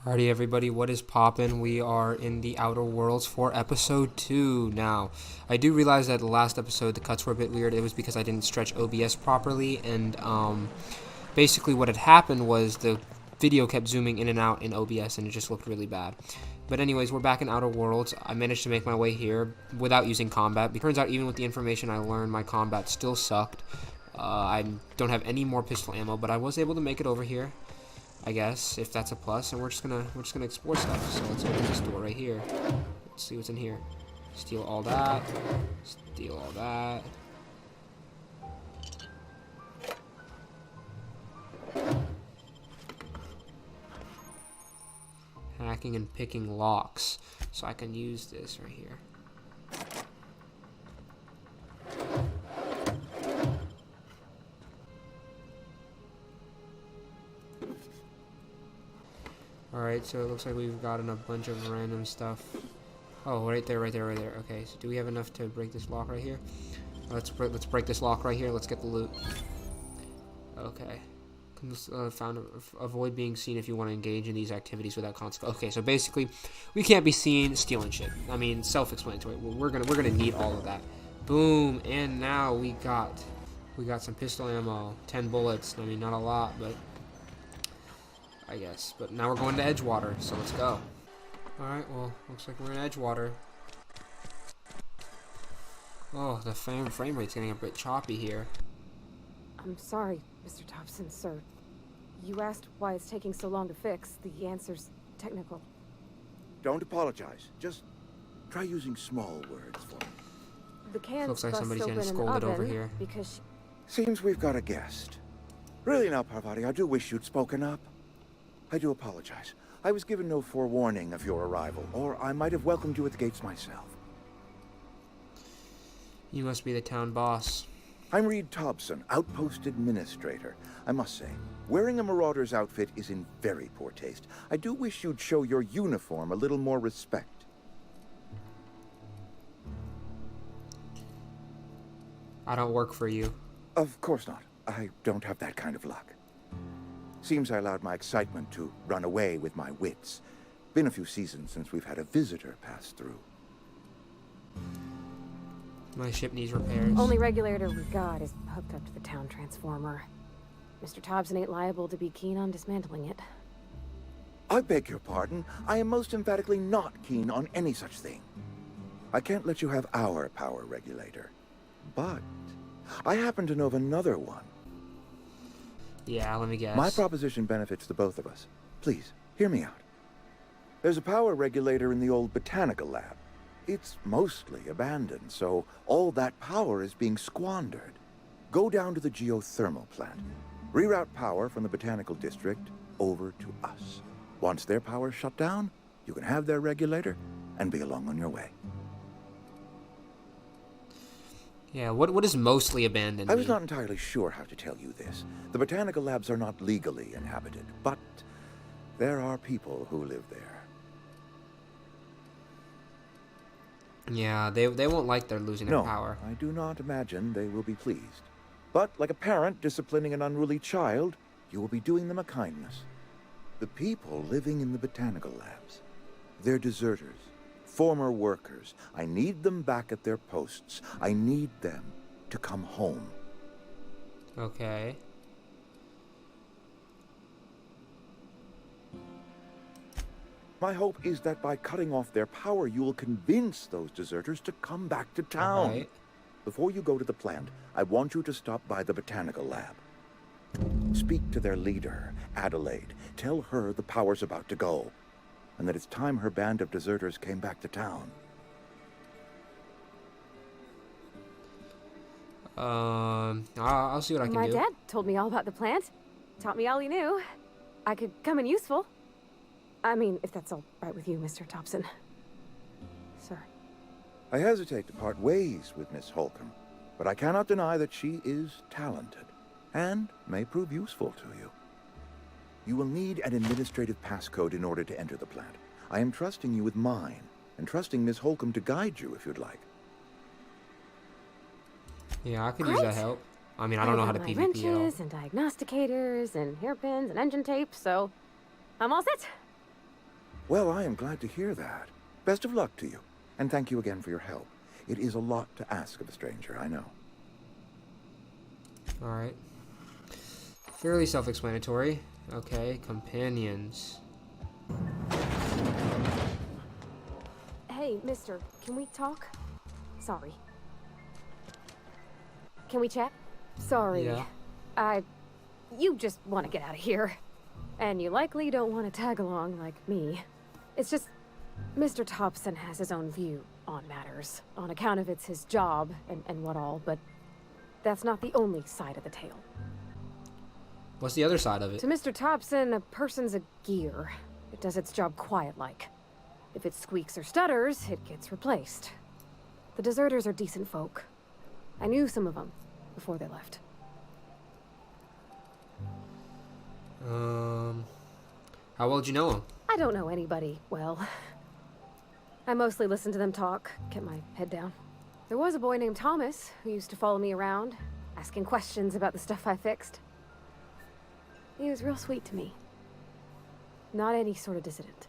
Alrighty, everybody, what is poppin'? We are in the Outer Worlds for episode 2 now. I do realize that the last episode the cuts were a bit weird. It was because I didn't stretch OBS properly, and basically what had happened was the video kept zooming in and out in OBS, and it just looked really bad. But anyways, we're back in Outer Worlds. I managed to make my way here without using combat. It turns out even with the information I learned, my combat still sucked. I don't have any more pistol ammo, but I was able to make it over here, I guess, if that's a plus. And we're just gonna explore stuff. So let's open this door right here. Let's see what's in here. Steal all that. Steal all that. Hacking and picking locks. So I can use this right here. Alright, so it looks like we've gotten a bunch of random stuff. Oh, right there. Okay, so do we have enough to break this lock right here? Let's break this lock right here. Let's get the loot. Okay. Avoid being seen if you want to engage in these activities without consequence. Okay, so basically, we can't be seen stealing shit. I mean, self-explanatory. We're gonna need all of that. Boom, and now we got some pistol ammo, 10 bullets. I mean, not a lot, but I guess. But now we're going to Edgewater, so let's go. Alright, well, looks like we're in Edgewater. Oh, the frame rate's getting a bit choppy here. I'm sorry, Mr. Thompson, sir. You asked why it's taking so long to fix. The answer's technical. Don't apologize. Just try using small words for me. The can's Looks like bust somebody's open getting in the scolded over oven here. because Seems we've got a guest. Really now, Privati, I do wish you'd spoken up. I do apologize. I was given no forewarning of your arrival, or I might have welcomed you at the gates myself. You must be the town boss. I'm Reed Thompson, Outpost Administrator. I must say, wearing a marauder's outfit is in very poor taste. I do wish you'd show your uniform a little more respect. I don't work for you. Of course not. I don't have that kind of luck. Seems I allowed my excitement to run away with my wits. Been a few seasons since we've had a visitor pass through. My ship needs repairs. only regulator we got is hooked up to the town transformer. Mr. Thompson ain't liable to be keen on dismantling it. I beg your pardon. I am most emphatically not keen on any such thing. I can't let you have our power regulator. But I happen to know of another one. Yeah, let me guess. My proposition benefits the both of us. Please, hear me out. There's a power regulator in the old botanical lab. It's mostly abandoned, so all that power is being squandered. Go down to the Geothermal Plant. Reroute power from the botanical district over to us. Once their power's shut down, you can have their regulator and be along on your way. Yeah, what is mostly abandoned I was mean? not entirely sure how to tell you this. The botanical labs are not legally inhabited, but there are people who live there. Yeah, they won't like they're losing their power. I do not imagine they will be pleased. But like a parent disciplining an unruly child, you will be doing them a kindness. The people living in the botanical labs, they're deserters, former workers. I need them back at their posts. I need them to come home. Okay. My hope is that by cutting off their power, you will convince those deserters to come back to town. Right. Before you go to the plant, I want you to stop by the botanical lab. Speak to their leader, Adelaide. Tell her the power's about to go, and that it's time her band of deserters came back to town. I'll see what I can do. My dad told me all about the plant. Taught me all he knew. I could come in useful. I mean, if that's all right with you, Mr. Thompson. Sir. I hesitate to part ways with Miss Holcomb, but I cannot deny that she is talented, and may prove useful to you. You will need an administrative passcode in order to enter the plant. I am trusting you with mine, and trusting Miss Holcomb to guide you if you'd like. Yeah, I could use that help. I mean, I don't know how to PvP at all. wrenches and diagnosticators and hairpins and engine tape, so I'm all set. Well, I am glad to hear that. Best of luck to you, and thank you again for your help. It is a lot to ask of a stranger, I know. Alright. Fairly self-explanatory. Okay, companions. Hey, mister, can we talk? Sorry. Can we chat? Sorry. Yeah. You just want to get out of here. And you likely don't want to tag along like me. It's just, Mr. Thompson has his own view on matters, on account of it's his job and what all, but that's not the only side of the tale. What's the other side of it? To Mr. Thompson, a person's a gear. It does its job quiet-like. If it squeaks or stutters, it gets replaced. The deserters are decent folk. I knew some of them before they left. How well did you know him? I don't know anybody well. I mostly listened to them talk, kept my head down. There was a boy named Thomas who used to follow me around, asking questions about the stuff I fixed. He was real sweet to me. Not any sort of dissident.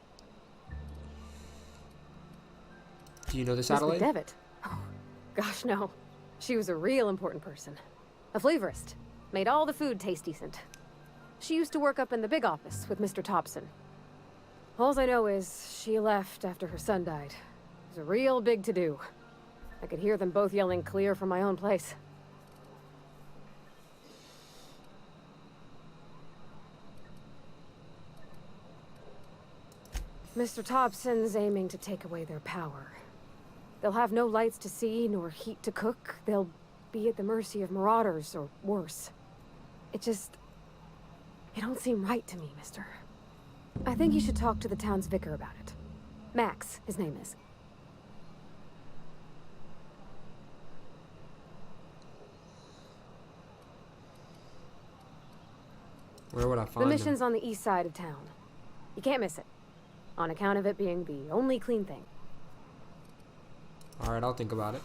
Do you know this Miss Adelaide? McDevitt? Oh, gosh, no. She was a real important person. A flavorist. Made all the food taste decent. She used to work up in the big office with Mr. Thompson. All I know is she left after her son died. It was a real big to-do. I could hear them both yelling clear from my own place. Mr. Thompson's aiming to take away their power. They'll have no lights to see, nor heat to cook. They'll be at the mercy of marauders, or worse. It don't seem right to me, mister. I think you should talk to the town's vicar about it. Max, his name is. Where would I find The him? mission's on the east side of town. You can't miss it, on account of it being the only clean thing. Alright, I'll think about it.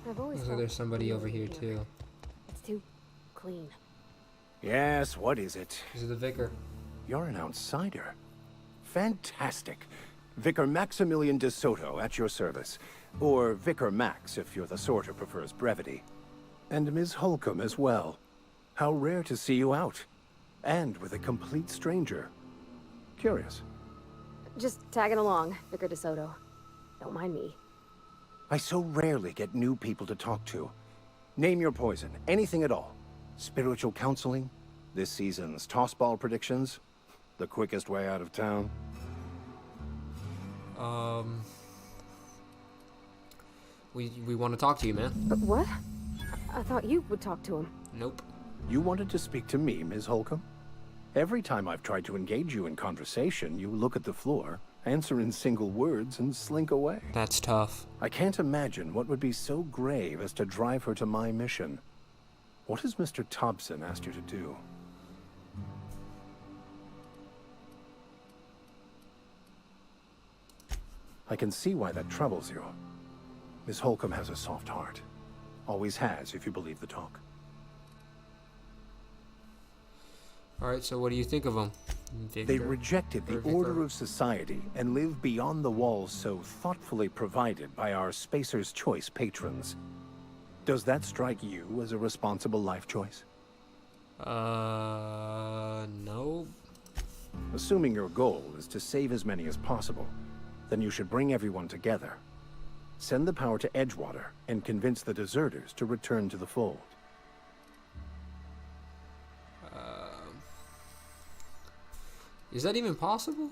I've always Looks like felt there's somebody over here here. too. It's too clean. Yes, what is it? This is the vicar. You're an outsider. Fantastic. Vicar Maximilian de Soto at your service. Or Vicar Max if you're the sort who prefers brevity. And Ms. Holcomb as well. How rare to see you out. And with a complete stranger. Curious. Just tagging along, Vicar DeSoto. Don't mind me. I so rarely get new people to talk to. Name your poison, anything at all. Spiritual counseling, this season's tossball predictions, the quickest way out of town. We want to talk to you, man. But what? I thought you would talk to him. Nope. You wanted to speak to me, Ms. Holcomb? Every time I've tried to engage you in conversation, you look at the floor, answer in single words, and slink away. That's tough. I can't imagine what would be so grave as to drive her to my mission. What has Mr. Thompson asked you to do? I can see why that troubles you. Miss Holcomb has a soft heart. Always has, if you believe the talk. Alright, so what do you think of them? They rejected the Vicar. order of society and live beyond the walls so thoughtfully provided by our Spacer's Choice patrons. Does that strike you as a responsible life choice? No. Assuming your goal is to save as many as possible, then you should bring everyone together. Send the power to Edgewater and convince the deserters to return to the fold. Is that even possible?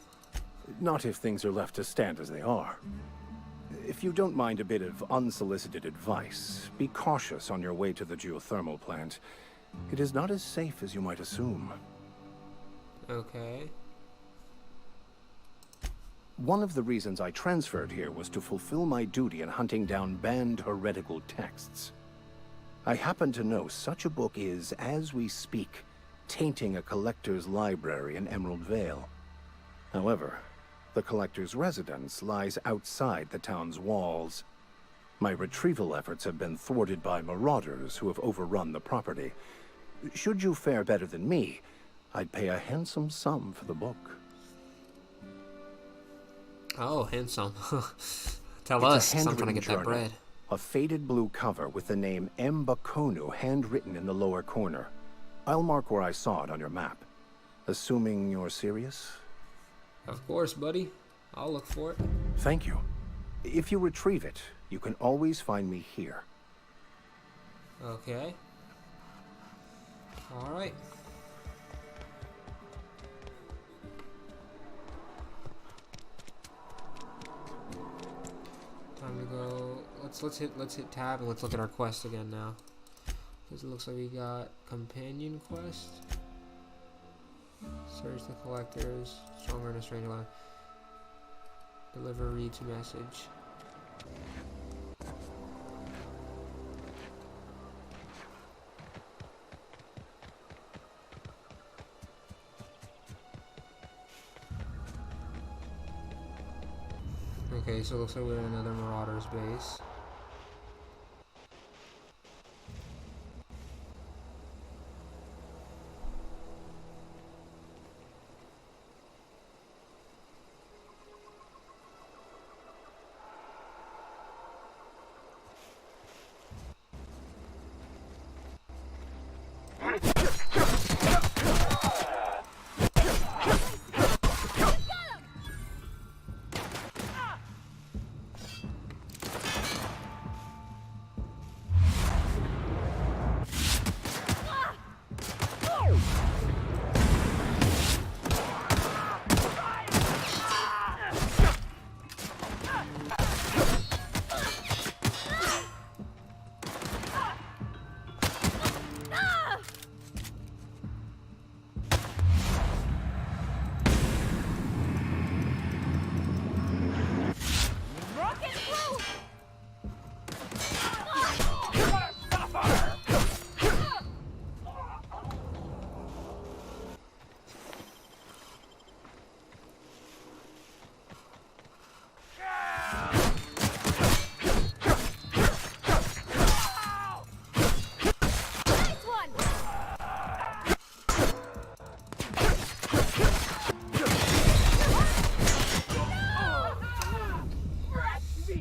Not if things are left to stand as they are. If you don't mind a bit of unsolicited advice, be cautious on your way to the geothermal plant. It is not as safe as you might assume. Okay. One of the reasons I transferred here was to fulfill my duty in hunting down banned heretical texts. I happen to know such a book is, as we speak, tainting a collector's library in Emerald Vale. However, the collector's residence lies outside the town's walls. My retrieval efforts have been thwarted by marauders who have overrun the property. Should you fare better than me, I'd pay a handsome sum for the book. Oh, handsome. Tell It's us, a 'cause I'm trying to handwritten get that journal. bread. A faded blue cover with the name M. Bakonu handwritten in the lower corner. I'll mark where I saw it on your map. Assuming you're serious? Of course, buddy. I'll look for it. Thank you. If you retrieve it, you can always find me here. Okay. Alright. Time to go. Let's hit tab and let's look at our quest again now. Because it looks like we got companion quest. Search the collectors. Stronger in a strange land. Deliver reads message. Okay, so it looks like we're in another Marauder's base.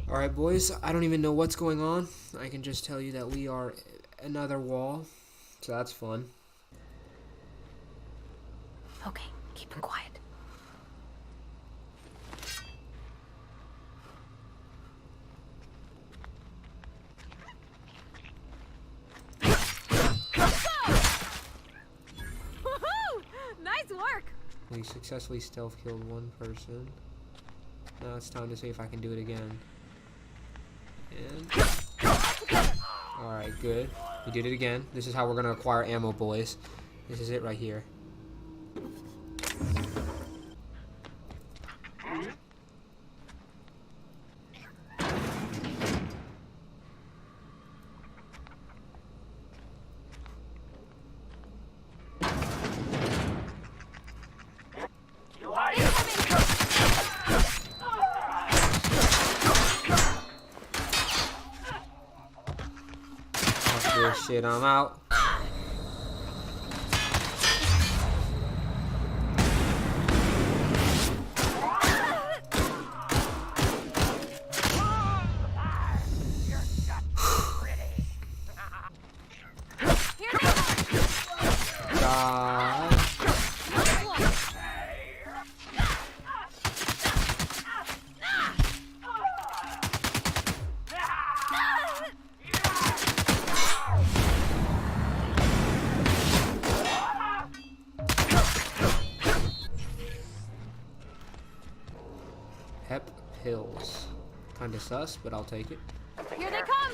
Alright, boys, I don't even know what's going on. I can just tell you that we are another wall, so that's fun. Okay, keep him quiet. Woohoo! Nice work! We successfully stealth killed one person. Now it's time to see if I can do it again. And alright, good. We did it again. This is how we're gonna acquire ammo, boys. This is it right here. This shit, I'm out. God. Hep pills. Kinda sus, but I'll take it. Here they come!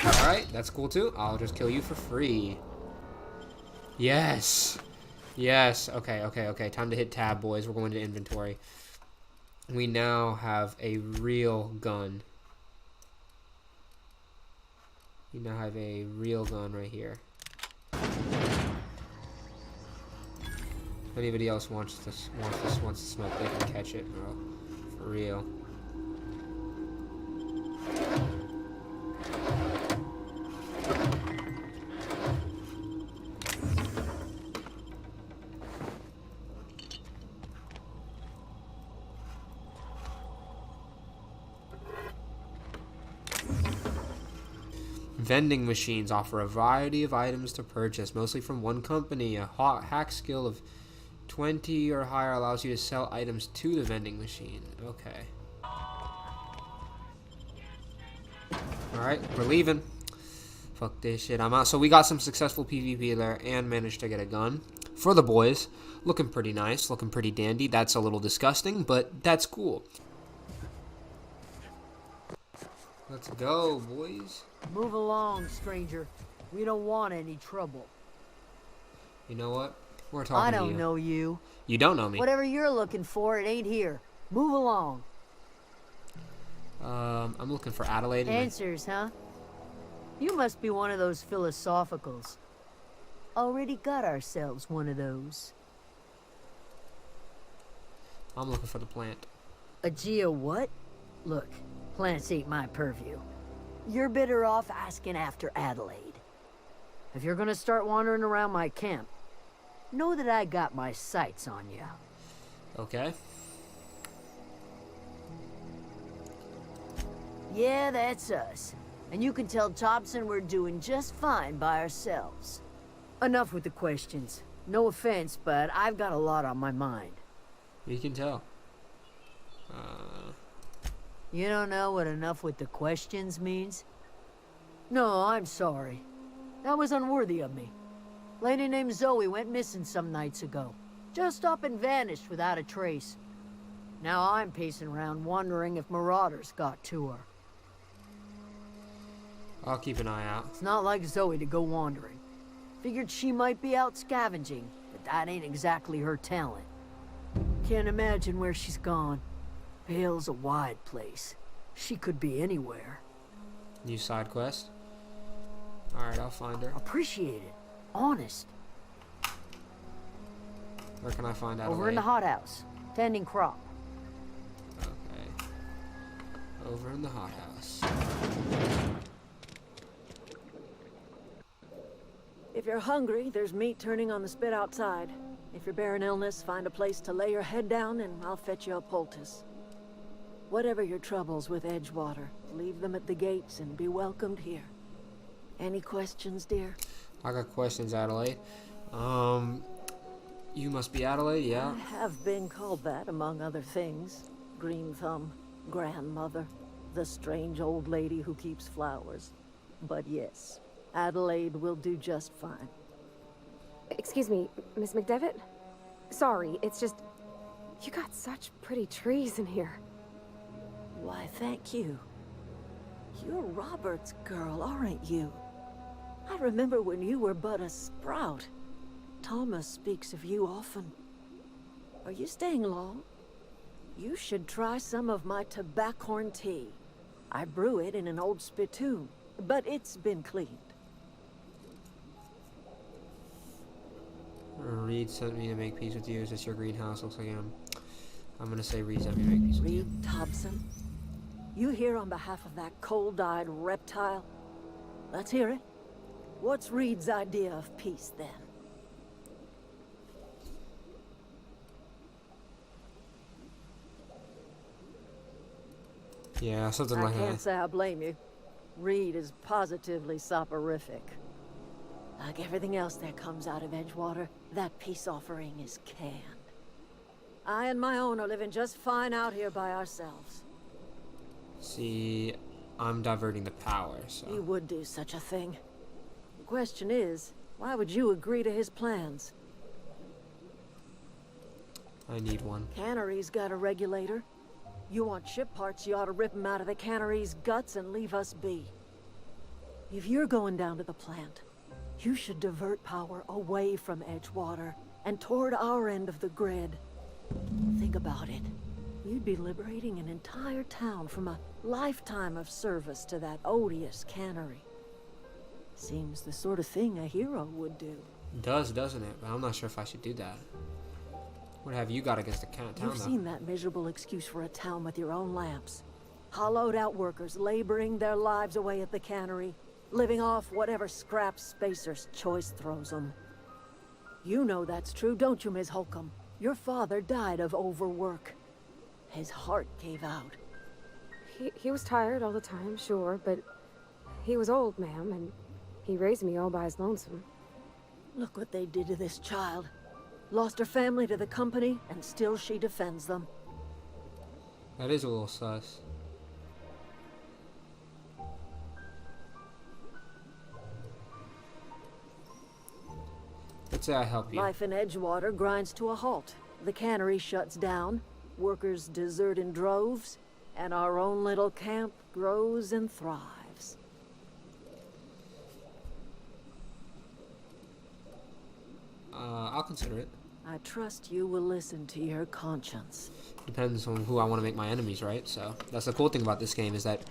Alright, that's cool too. I'll just kill you for free. Yes! Yes. Okay. Time to hit tab, boys. We're going to inventory. We now have a real gun. We now have a real gun right here. If anybody else wants to smoke, they can catch it, bro. For real. Vending machines offer a variety of items to purchase, mostly from one company. A hack skill of 20 or higher allows you to sell items to the vending machine. Okay. Alright, we're leaving. Fuck this shit, I'm out. So we got some successful PvP there and managed to get a gun for the boys. Looking pretty nice, looking pretty dandy. That's a little disgusting, but that's cool. Let's go, boys. Move along, stranger. We don't want any trouble. You know what? We're talking I to you. don't know you. You don't know me. Whatever you're looking for, it ain't here. Move along. I'm looking for Adelaide. Answers, huh? You must be one of those philosophicals. Already got ourselves one of those. I'm looking for the plant. A geo what? Look, plants ain't my purview. You're better off asking after Adelaide. If you're gonna start wandering around my camp, know that I got my sights on you. Okay. Yeah, that's us. And you can tell Thompson we're doing just fine by ourselves. Enough with the questions. No offense, but I've got a lot on my mind. You can tell. You don't know what enough with the questions means? No, I'm sorry. That was unworthy of me. Lady named Zoe went missing some nights ago. Just up and vanished without a trace. Now I'm pacing around wondering if marauders got to her. I'll keep an eye out. It's not like Zoe to go wandering. Figured she might be out scavenging, but that ain't exactly her talent. Can't imagine where she's gone. Vale's a wide place. She could be anywhere. New side quest. Alright, I'll find her. Appreciate it. Honest. Where can I find Adelaide? Over in the hothouse. Tending crop. Okay. Over in the hothouse. If you're hungry, there's meat turning on the spit outside. If you're bearing illness, find a place to lay your head down and I'll fetch you a poultice. Whatever your troubles with Edgewater, leave them at the gates and be welcomed here. Any questions, dear? I got questions, Adelaide. You must be Adelaide, yeah? I have been called that, among other things. Green Thumb, grandmother, the strange old lady who keeps flowers. But yes, Adelaide will do just fine. Excuse me, Miss McDevitt? Sorry, it's just... You got such pretty trees in here. Why, thank you. You're Robert's girl, aren't you? I remember when you were but a sprout. Thomas speaks of you often. Are you staying long? You should try some of my tobaccorn tea. I brew it in an old spittoon, but it's been cleaned. Reed sent me to make peace with you. Is this your greenhouse? Looks like I'm gonna say Reed sent me to make peace with you. Reed Thompson? You here on behalf of that cold-eyed reptile? Let's hear it. What's Reed's idea of peace, then? Yeah, something I like can't that. say I blame you. Reed is positively soporific. Like everything else that comes out of Edgewater, that peace offering is canned. I and my own are living just fine out here by ourselves. See, I'm diverting the power, so... He would do such a thing. The question is, why would you agree to his plans? I need one. Cannery's got a regulator. You want ship parts, you ought to rip him out of the cannery's guts and leave us be. If you're going down to the plant, you should divert power away from Edgewater and toward our end of the grid. Think about it. You'd be liberating an entire town from a lifetime of service to that odious cannery. Seems the sort of thing a hero would do. It does, doesn't it? But I'm not sure if I should do that. What have you got against the town, You've though? seen that miserable excuse for a town with your own lamps. Hollowed out workers laboring their lives away at the cannery, living off whatever scraps Spacer's choice throws them. You know that's true, don't you, Ms. Holcomb? Your father died of overwork. His heart gave out. He was tired all the time, sure, but he was old, ma'am, and he raised me all by his lonesome. Look what they did to this child. Lost her family to the company, and still she defends them. That is a little sus. Let's say I help you. Life in Edgewater grinds to a halt. The cannery shuts down, workers desert in droves, and our own little camp grows and thrives. I'll consider it. I trust you will listen to your conscience. Depends on who I want to make my enemies, right? So that's the cool thing about this game, is that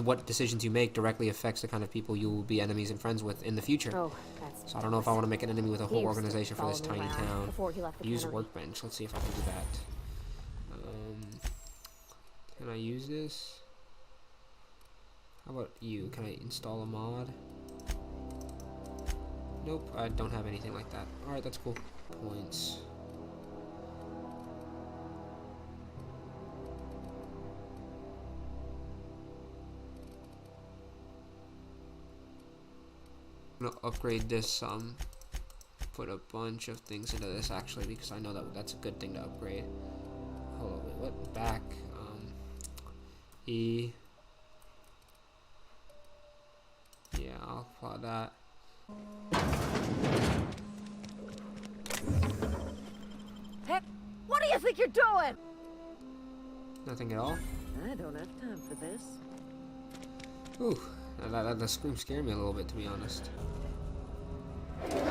what decisions you make directly affects the kind of people you will be enemies and friends with in the future. Oh, that's... So I don't know if I want to make an enemy with a whole He used to organization for this follow me tiny around town. before he left the Use cannery. workbench. Let's see if I can do that. Can I use this? How about you? Can I install a mod? Nope, I don't have anything like that. Alright, that's cool. Points. I'm gonna upgrade this, put a bunch of things into this actually, because I know that that's a good thing to upgrade. Hold on, wait, what? Back, E. Yeah, I'll apply that. Heck, what do you think you're doing? Nothing at all? I don't have time for this. Ooh, that scream scared me a little bit, to be honest. Is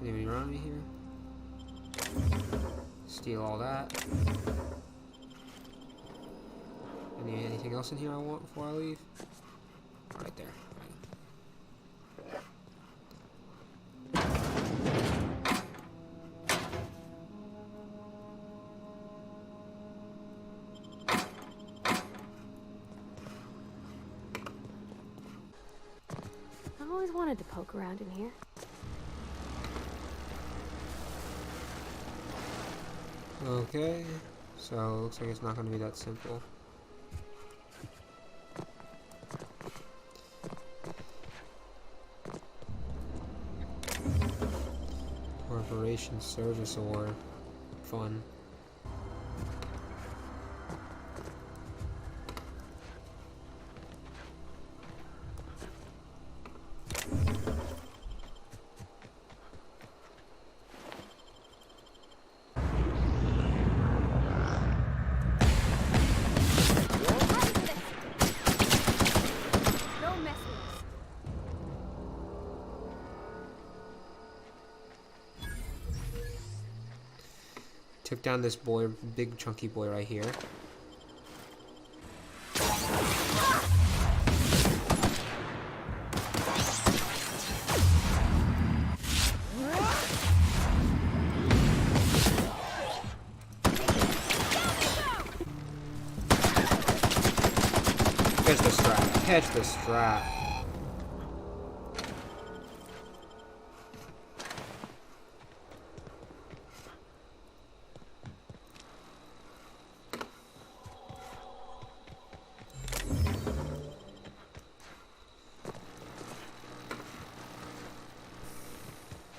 anybody around me here? Steal all that. Anything else in here I want before I leave? Right there. I always wanted to poke around in here. Okay, so looks like it's not going to be that simple. Corporation Service Award. Fun. Don't mess with us. Took down this boy, big chunky boy right here. Catch the strap. Catch the strap.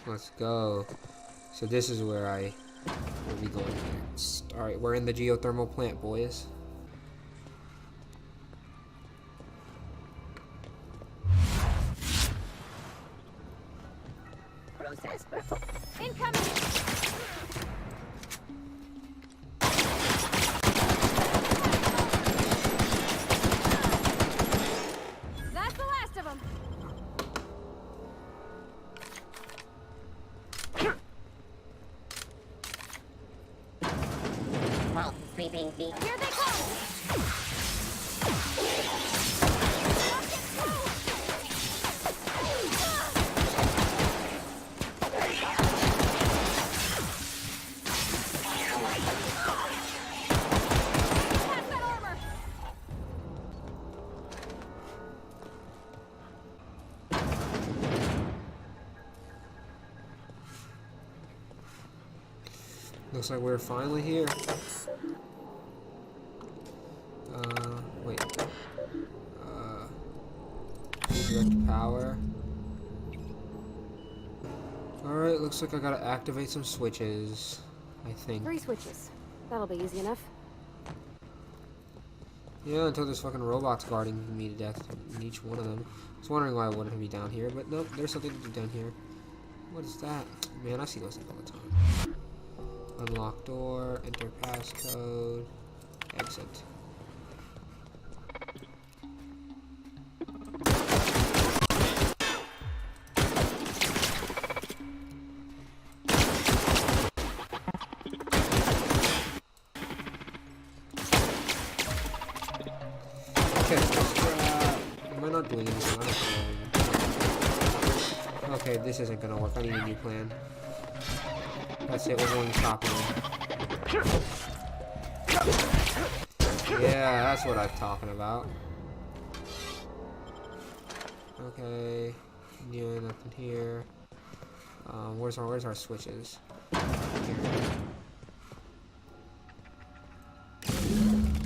Let's go. So this is where I will be going next. Alright, we're in the geothermal plant, boys. Incoming! That's the last of them. Sleeping Beast. Here they come! Pass that armor! Looks like we're finally here. looks like I gotta activate some switches, I think. 3 switches. That'll be easy enough. Yeah, until there's fucking robots guarding me to death in each one of them. I was wondering why I wouldn't be down here, but nope, there's something to do down here. What is that? Man, I see those things all the time. Unlock door, enter passcode, exit. Okay, am I not doing anything? I don't know. Okay, this isn't gonna work. I need a new plan. That's it, we're going to stop him. Yeah, that's what I'm talking about. Okay, yeah, nothing here. Where's our switches?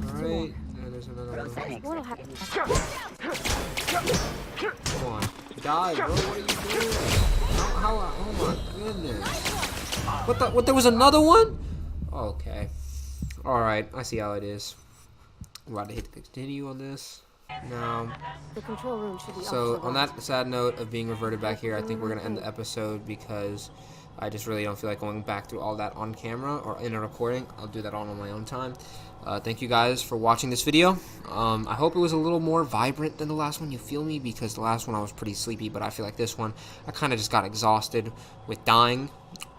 Alright, there's another one. What'll happen? Come on. Die, bro, what are you doing? Oh my goodness. What, there was another one? Okay. Alright, I see how it is. I'm about to hit continue on this. Now, The control room should be so on that sad note of being reverted back here, I think we're going to end the episode because I just really don't feel like going back through all that on camera or in a recording. I'll do that all on my own time. Thank you guys for watching this video. I hope it was a little more vibrant than the last one, you feel me? Because the last one I was pretty sleepy, but I feel like this one, I kind of just got exhausted with dying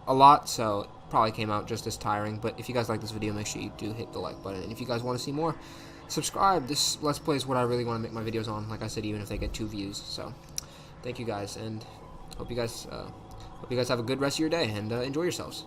a lot, so it probably came out just as tiring. But if you guys like this video, make sure you do hit the like button. And if you guys want to see more, subscribe. This Let's Play is what I really want to make my videos on, like I said, even if they get 2 views. So thank you guys, and hope you guys have a good rest of your day, and enjoy yourselves.